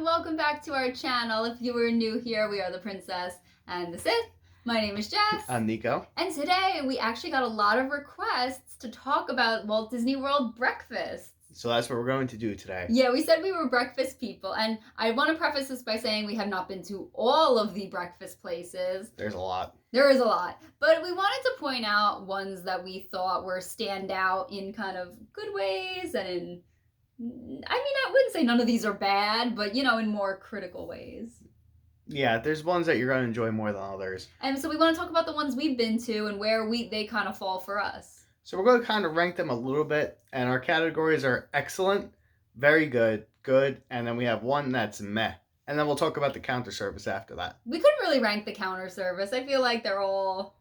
everyone, welcome back to our channel. If you are new here, we are the Princess and the Sith. My name is Jess. I'm Nico. And today we actually got a lot of requests to talk about Walt Disney World breakfast. So that's what we're going to do today. Yeah, we said we were breakfast people, and I want to preface this by saying we have not been to all of the breakfast places. There's a lot. There is a lot, but we wanted to point out ones that we thought were stand out in kind of good ways and in, I wouldn't say none of these are bad, but in more critical ways. Yeah, there's ones that you're going to enjoy more than others. And so we want to talk about the ones we've been to and where they kind of fall for us. So we're going to kind of rank them a little bit, and our categories are excellent, very good, good, and then we have one that's meh. And then we'll talk about the counter service after that. We couldn't really rank the counter service. I feel like they're all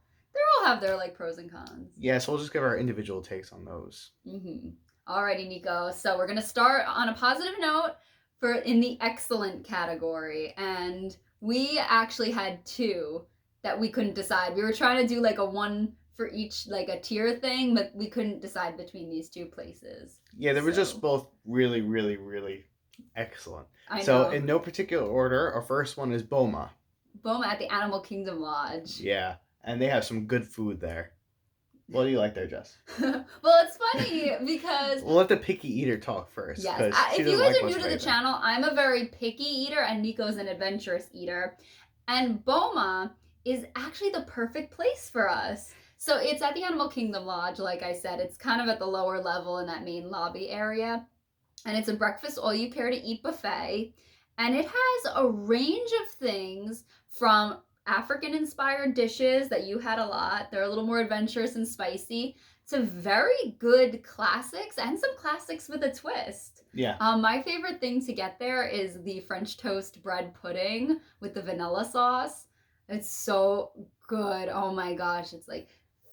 have their pros and cons. Yeah, so we'll just give our individual takes on those. Alrighty, Nico. So we're gonna start on a positive note in the excellent category, and we actually had two that we couldn't decide. We were trying to do a one for each, a tier thing, but we couldn't decide between these two places. Yeah, they were just both really, really, really excellent. I know. So in no particular order, our first one is Boma. Boma at the Animal Kingdom Lodge. Yeah, and they have some good food there. What do you like there, Jess? Well, it's funny because... We'll let the picky eater talk first. Yes. If you guys are new to the channel, I'm a very picky eater and Nico's an adventurous eater. And Boma is actually the perfect place for us. So it's at the Animal Kingdom Lodge, like I said. It's kind of at the lower level in that main lobby area. And it's a breakfast all-you-care-to-eat buffet. And it has a range of things from African-inspired dishes that you had a lot. They're a little more adventurous and spicy, to very good classics and some classics with a twist. Yeah. My favorite thing to get there is the French toast bread pudding with the vanilla sauce. It's so good. Oh my gosh. It's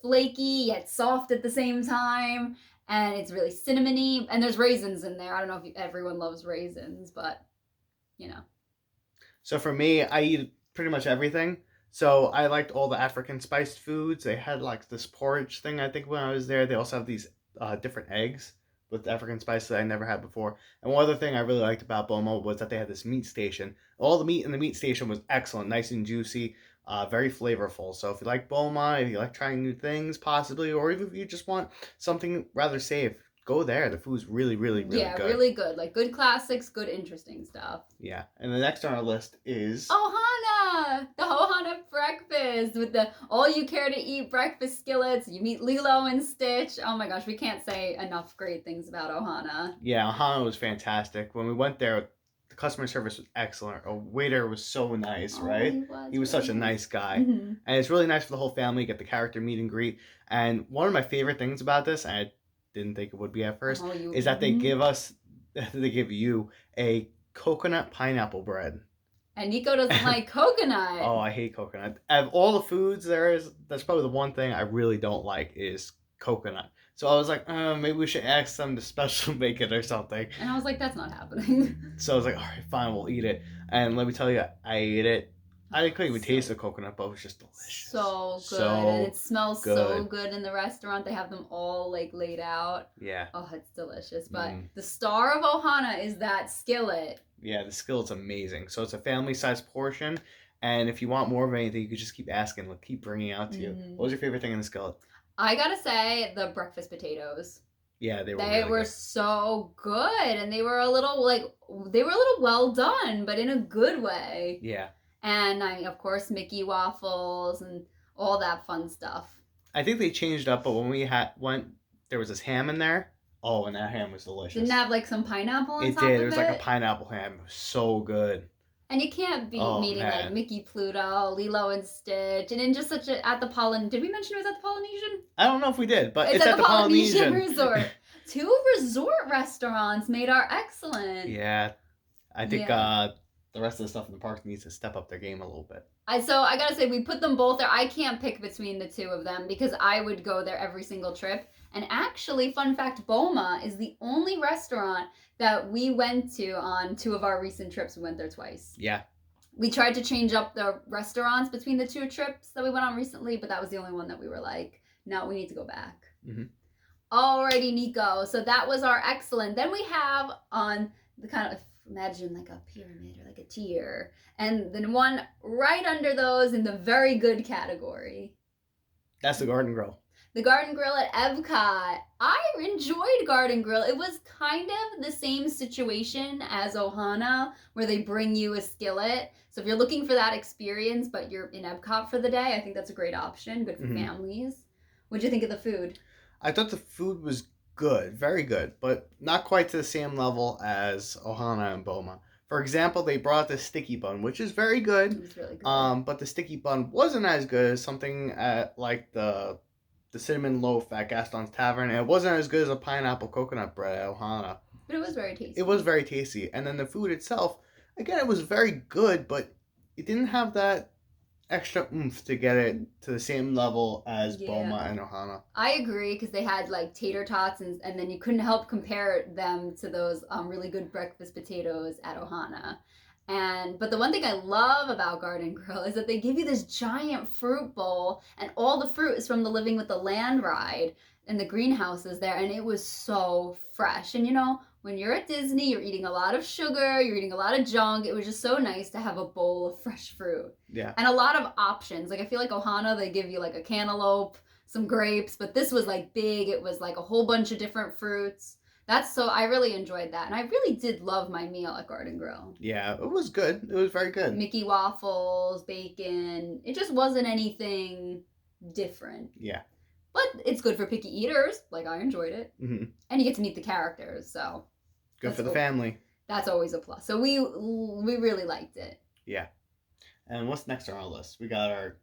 flaky yet soft at the same time. And it's really cinnamony. And there's raisins in there. I don't know if everyone loves raisins, but So for me, I eat pretty much everything. So I liked all the African spiced foods. They had this porridge thing, I think, when I was there. They also have these different eggs with African spices that I never had before. And one other thing I really liked about Boma was that they had this meat station. All the meat in the meat station was excellent, nice and juicy, very flavorful. So if you like Boma, if you like trying new things possibly, or even if you just want something rather safe, go there. The food's really, really, really good. Yeah, really good. Good classics, good interesting stuff. Yeah. And the next on our list is... Ohana! The Ohana breakfast with the all-you-care-to-eat breakfast skillets. You meet Lilo and Stitch. Oh my gosh, we can't say enough great things about Ohana. Yeah, Ohana was fantastic. When we went there, the customer service was excellent. Our waiter was so nice, right? He was such a nice guy. And it's really nice for the whole family, get the character meet and greet. And one of my favorite things about this, and I didn't think it would be at first, is that they give you a coconut pineapple bread. And Nico doesn't like coconut. Oh, I hate coconut. Of all the foods that's probably the one thing I really don't like is coconut. So I was like, maybe we should ask them to special make it or something. And I was like, that's not happening. So I was like, all right, fine, we'll eat it. And let me tell you, I ate it. I couldn't even taste the coconut, but it was just delicious. So good. And it smells so good in the restaurant. They have them all laid out. Yeah. Oh, it's delicious. But the star of Ohana is that skillet. Yeah, the skillet's amazing. So it's a family-sized portion. And if you want more of anything, you could just keep asking. We'll keep bringing it out to you. What was your favorite thing in the skillet? I gotta say, the breakfast potatoes. Yeah, they were really good. So good. And they were a little well done, but in a good way. Yeah. And of course, Mickey waffles and all that fun stuff. I think they changed up, but when we went, there was this ham in there. Oh, and that ham was delicious. Didn't it have some pineapple on top of it? It did. It was a pineapple ham. It was so good. And you can't beat meeting Mickey, Pluto, Lilo and Stitch, and in just such at the Did we mention it was at the Polynesian? I don't know if we did, but it's at the Polynesian Resort. 2 resort restaurants made our excellent. Yeah, I think the rest of the stuff in the park needs to step up their game a little bit. So I gotta say, we put them both there. I can't pick between the two of them because I would go there every single trip. And actually, fun fact, Boma is the only restaurant that we went to on 2 of our recent trips. We went there twice. Yeah. We tried to change up the restaurants between the 2 trips that we went on recently, but that was the only one that we were like, no, we need to go back. Alrighty, Nico. So that was our excellent. Then we have on the kind of imagine like a pyramid or like a tier. And then one right under those in the very good category. That's the Garden Grill. The Garden Grill at Epcot. I enjoyed Garden Grill. It was kind of the same situation as Ohana, where they bring you a skillet. So if you're looking for that experience, but you're in Epcot for the day, I think that's a great option. Good for families. What'd you think of the food? I thought the food was good, very good, but not quite to the same level as Ohana and Boma. For example, they brought the sticky bun, which is very good. It was really good. But the sticky bun wasn't as good as something at like the cinnamon loaf at Gaston's Tavern. And it wasn't as good as a pineapple coconut bread at Ohana. But it was very tasty. It was very tasty. And then the food itself, again, it was very good, but it didn't have that extra oomph to get it to the same level as Boma and Ohana. I agree, because they had like tater tots, and then you couldn't help compare them to those really good breakfast potatoes at Ohana. But the one thing I love about Garden Grill is that they give you this giant fruit bowl, and all the fruit is from the Living with the Land ride and the greenhouses there, and it was so fresh. And when you're at Disney, you're eating a lot of sugar, you're eating a lot of junk. It was just so nice to have a bowl of fresh fruit. Yeah. And a lot of options. Like, I feel like Ohana, they give you like a cantaloupe, some grapes, but this was like big. It was like a whole bunch of different fruits. I really enjoyed that. And I really did love my meal at Garden Grill. Yeah, it was good. It was very good. Mickey waffles, bacon. It just wasn't anything different. Yeah. But it's good for picky eaters. Like, I enjoyed it. Mm-hmm. And you get to meet the characters, so. Good for the family. That's always a plus. So we really liked it. Yeah. And what's next on our list? We got our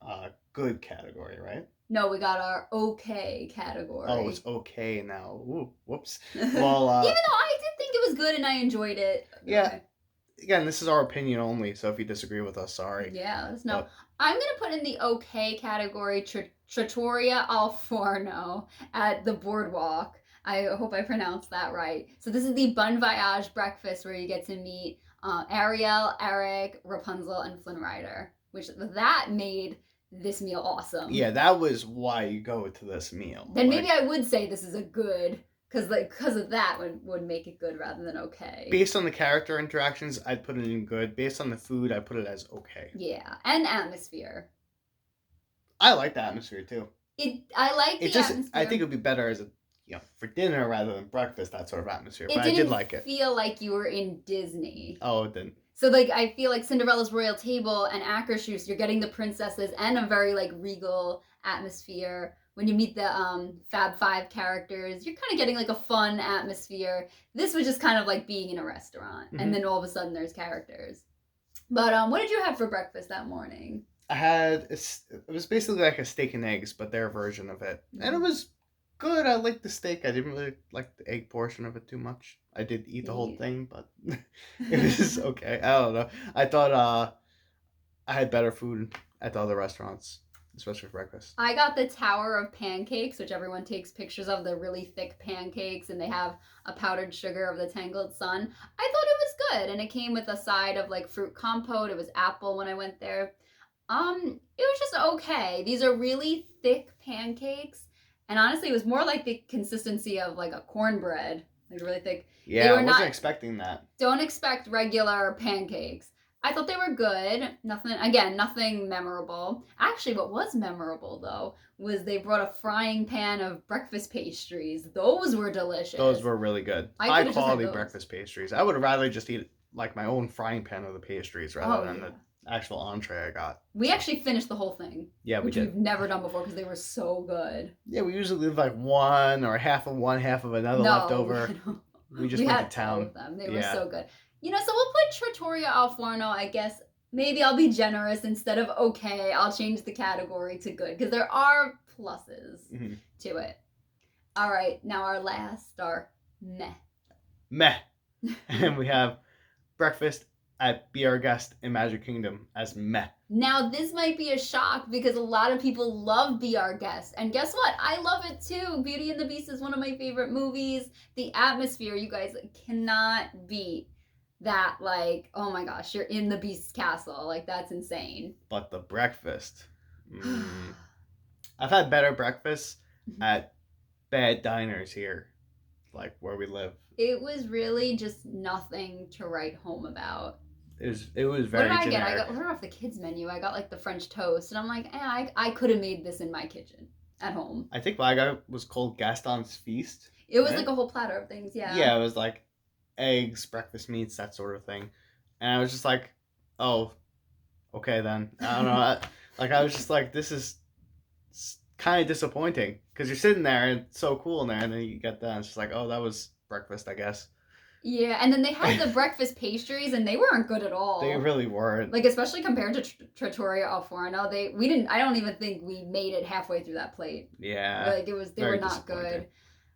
good category, right? No, we got our okay category. Oh, it's okay now. Ooh, whoops. Well, even though I did think it was good and I enjoyed it. Yeah. Okay. Again, this is our opinion only, so if you disagree with us, sorry. Yeah, let us know. I'm going to put in the okay category Trattoria al Forno at the Boardwalk. I hope I pronounced that right. So this is the Bon Voyage breakfast where you get to meet Ariel, Eric, Rapunzel, and Flynn Rider, which that made this meal awesome. Yeah, that was why you go to this meal. Then maybe I would say this is a good, because of that would make it good rather than okay. Based on the character interactions, I'd put it in good. Based on the food, I put it as okay. Yeah, and atmosphere. I like the atmosphere too. I like the atmosphere. I think it would be better as for dinner rather than breakfast, that sort of atmosphere. But I did like it. It didn't feel like you were in Disney. Oh, it didn't. So, like, I feel like Cinderella's Royal Table and Akershus, you're getting the princesses and a very, like, regal atmosphere. When you meet the Fab Five characters, you're kind of getting, like, a fun atmosphere. This was just kind of like being in a restaurant. Mm-hmm. And then all of a sudden there's characters. But what did you have for breakfast that morning? I had, it was basically like a steak and eggs, but their version of it. Mm-hmm. And it was good. I liked the steak. I didn't really like the egg portion of it too much. I did eat the whole thing, but it was okay. I don't know. I thought I had better food at the other restaurants, especially for breakfast. I got the Tower of Pancakes, which everyone takes pictures of, the really thick pancakes, and they have a powdered sugar of the Tangled Sun. I thought it was good, and it came with a side of like fruit compote. It was apple when I went there. It was just okay. These are really thick pancakes, and honestly, it was more like the consistency of like a cornbread. Like really thick. Yeah, I wasn't expecting that. Don't expect regular pancakes. I thought they were good. Nothing memorable. Actually, what was memorable, though, was they brought a frying pan of breakfast pastries. Those were delicious. Those were really good. High quality breakfast pastries. I would rather just eat like my own frying pan of the pastries rather than the actual entree I got. We actually finished the whole thing. Yeah, we did. Which we've never done before because they were so good. Yeah, we usually leave like one or half of one, half of another left over. We just went to town. All of them. They were so good. So we'll put Trattoria al Forno, I guess. Maybe I'll be generous. Instead of okay, I'll change the category to good. Because there are pluses to it. All right, now our last are meh. Meh. And we have breakfast at Be Our Guest in Magic Kingdom as meh. Now, this might be a shock because a lot of people love Be Our Guest. And guess what? I love it too. Beauty and the Beast is one of my favorite movies. The atmosphere, you guys cannot beat that. Like, oh my gosh, you're in the Beast's castle. Like, that's insane. But the breakfast. I've had better breakfasts at bad diners here. like where we live. It was really just nothing to write home about. It was very What did I generic. get? I got ordered off the kids menu. I got like the French toast, and I'm like, I could have made this in my kitchen at home. I think what I got was called Gaston's Feast. It was like a whole platter of things, yeah. Yeah, it was like eggs, breakfast meats, that sort of thing. And I was just like, oh, okay then. I don't know. I was just like, this is kind of disappointing because you're sitting there and it's so cool in there, and then you get that and it's just like, oh, that was breakfast, I guess. Yeah, and then they had the breakfast pastries, and they weren't good at all. They really weren't. Like, especially compared to Trattoria Al Forno, we didn't. I don't even think we made it halfway through that plate. Yeah. Like they were not good.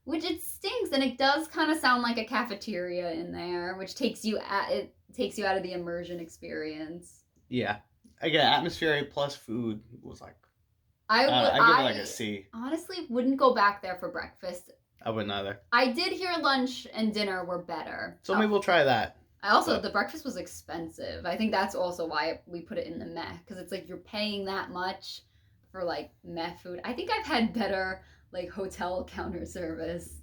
Which it stinks, and it does kind of sound like a cafeteria in there, which takes you out of the immersion experience. Yeah, again, atmosphere plus food was like. I give it like a C. Honestly, wouldn't go back there for breakfast. I wouldn't either. I did hear lunch and dinner were better. So maybe we'll try that. The breakfast was expensive. I think that's also why we put it in the meh, because it's like you're paying that much for like meh food. I think I've had better like hotel counter service.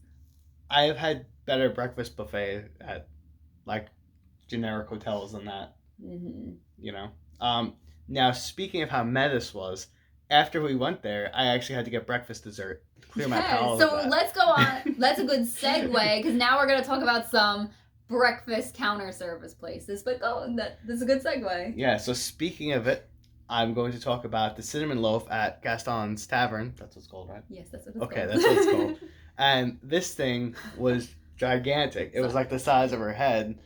I have had better breakfast buffet at like generic hotels than that. Mm-hmm. You know. Now speaking of how meh this was, after we went there, I actually had to get breakfast dessert to clear my palate. So let's go on. That's a good segue, because now we're gonna talk about some breakfast counter service places. But that's a good segue. Yeah. So speaking of it, I'm going to talk about the cinnamon loaf at Gaston's Tavern. That's what it's called, right? Yes, that's what it's called. Okay, that's what it's called. And this thing was gigantic. It was like the size of her head.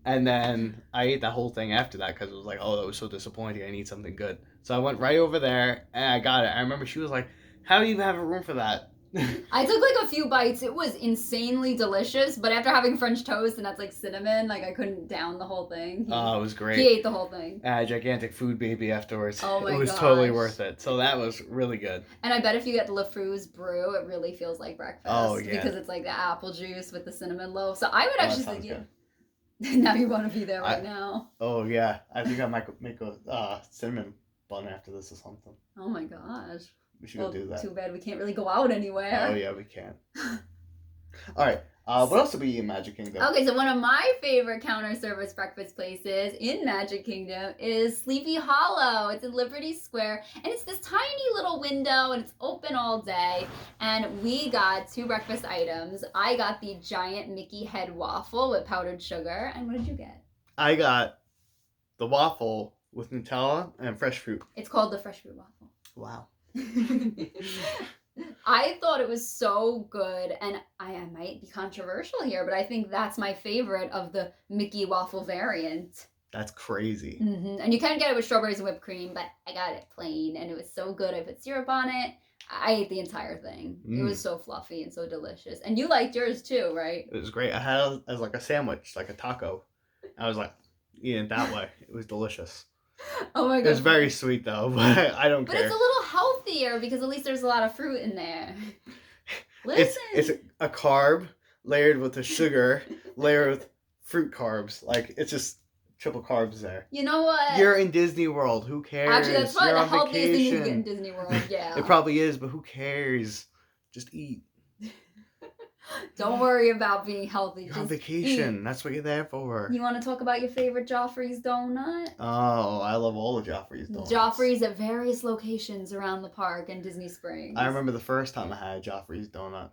And then I ate the whole thing after that because it was like, oh, that was so disappointing. I need something good. So I went right over there and I got it. I remember she was like, how do you even have a room for that? I took like a few bites. It was insanely delicious, but after having French toast and that's like cinnamon, like I couldn't down the whole thing. Oh, it was great. He ate the whole thing. A gigantic food baby afterwards. Oh my gosh. It was totally worth it. So that was really good. And I bet if you get LeFou's brew, it really feels like breakfast. Oh, yeah. Because it's like the apple juice with the cinnamon loaf. So I would actually think, yeah. Now you want to be there right now. Oh, yeah. I think I might make a cinnamon bun after this or something. Oh my gosh. We should go do that. Too bad we can't really go out anywhere. Oh, yeah, we can. All right. What else did we eat in Magic Kingdom? Okay, so one of my favorite counter service breakfast places in Magic Kingdom is Sleepy Hollow. It's in Liberty Square, and it's this tiny little window, and it's open all day. And we got 2 breakfast items. I got the giant Mickey head waffle with powdered sugar. And what did you get? I got the waffle with Nutella and fresh fruit. It's called the fresh fruit waffle. Wow. I thought it was so good, and I might be controversial here, but I think that's my favorite of the Mickey waffle variant. That's crazy. Mm-hmm. And you can get it with strawberries and whipped cream, but I got it plain, and it was so good. I put syrup on it. I ate the entire thing. It was so fluffy and so delicious. And you liked yours too, right? It was great. I had it as like a sandwich, like a taco. I was like eating it that way. It was delicious. Oh my god. It was very sweet though, but I don't care. But it's a little healthier because at least there's a lot of fruit in there. Listen. It's a carb layered with a sugar layered with fruit carbs. Like it's just triple carbs there. You know what? You're in Disney World. Who cares? Actually, that's probably You're the on healthiest thing you can get in vacation. Disney World. Yeah. It probably is, but who cares? Just eat. Don't worry about being healthy. You're Just on vacation. eat. That's what you're there for. You want to talk about your favorite Joffrey's donut? Oh, I love all the Joffrey's donuts. Joffrey's at various locations around the park and Disney Springs. I remember the first time I had a Joffrey's donut.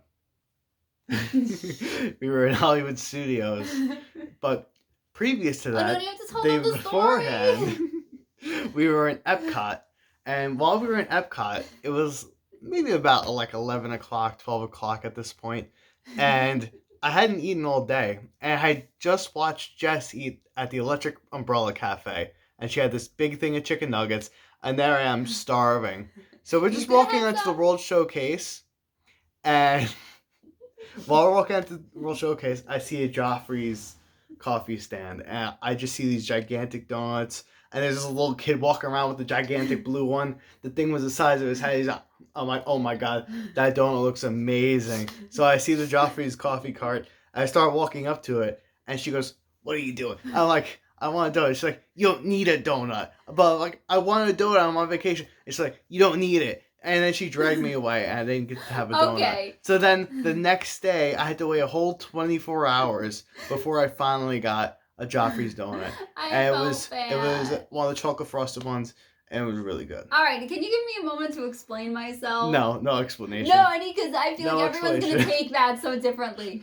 We were in Hollywood Studios, but previous to that, don't you have to tell them the beforehand, story? we were in Epcot, and while we were in Epcot, it was maybe about like 11 o'clock, 12 o'clock at this point, and I hadn't eaten all day, and I had just watched Jess eat at the Electric Umbrella Cafe, and she had this big thing of chicken nuggets, and there I am starving. So we're just walking onto the World Showcase, and while we're walking onto the World Showcase, I see a Joffrey's coffee stand, and I just see these gigantic donuts, and there's this little kid walking around with the gigantic blue one. The thing was the size of his head. I'm like, oh my god, that donut looks amazing. So I see the Joffrey's coffee cart. I start walking up to it, and she goes, what are you doing? I'm like, I want a donut. She's like, you don't need a donut. But like, I want a donut. I'm on vacation. It's like, you don't need it. And then she dragged me away, and I didn't get to have a donut. Okay. So then the next day, I had to wait a whole 24 hours before I finally got a Joffrey's donut. It was one of the chocolate frosted ones, and it was really good. All right, can you give me a moment to explain myself? No explanation. No, I need, because I feel like everyone's gonna take that so differently.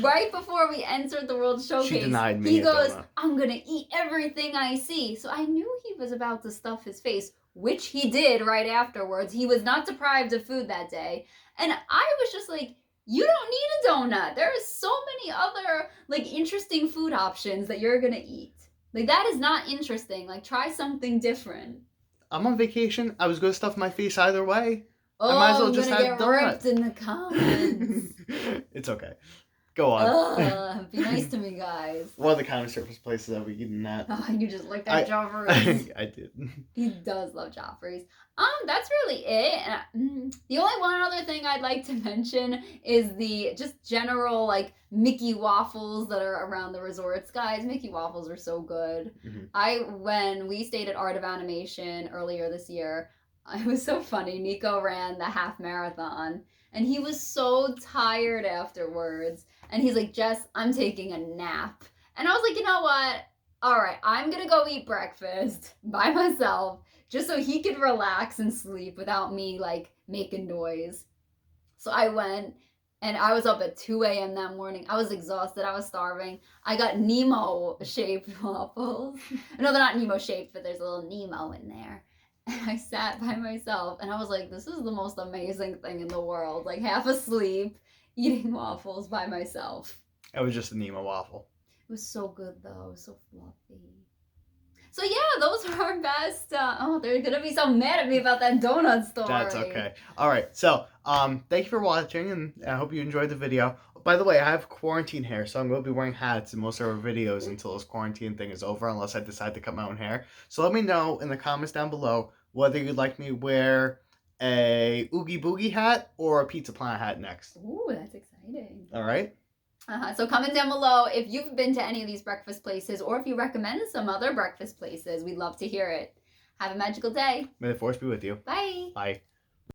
Right before we entered the World Showcase, she denied me he goes, "I'm gonna eat everything I see." So I knew he was about to stuff his face, which he did right afterwards. He was not deprived of food that day. And I was just like, you don't need a donut. There are so many other like interesting food options that you're gonna eat. Like, that is not interesting. Like, try something different. I'm on vacation. I was gonna stuff my face either way. Oh, I might as well just have get ripped in the comments. It's okay. Go on. Be nice to me, guys. What other kind of surface places have we eaten at? Oh, you just looked at Joffrey's. I did. He does love Joffrey's. That's really it. The only one other thing I'd like to mention is the just general like Mickey waffles that are around the resorts. Guys, Mickey waffles are so good. Mm-hmm. When we stayed at Art of Animation earlier this year, it was so funny. Nico ran the half marathon, and he was so tired afterwards. And he's like, "Jess, I'm taking a nap." And I was like, you know what? All right, I'm going to go eat breakfast by myself just so he could relax and sleep without me, like, making noise. So I went, and I was up at 2 a.m. that morning. I was exhausted. I was starving. I got Nemo-shaped waffles. No, they're not Nemo-shaped, but there's a little Nemo in there. And I sat by myself, and I was like, this is the most amazing thing in the world. Like, half asleep, eating waffles by myself. It was just a Nemo waffle. It was so good, though. It was so fluffy. So, yeah, those are our best. They're going to be so mad at me about that donut story. That's okay. All right. So, thank you for watching, and I hope you enjoyed the video. By the way, I have quarantine hair, so I'm going to be wearing hats in most of our videos until this quarantine thing is over, unless I decide to cut my own hair. So let me know in the comments down below whether you'd like me to wear a Oogie Boogie hat or a Pizza Planet hat next. Ooh, that's exciting. All right. So comment down below if you've been to any of these breakfast places, or if you recommend some other breakfast places. We'd love to hear it. Have a magical day. May the force be with you. Bye. Bye.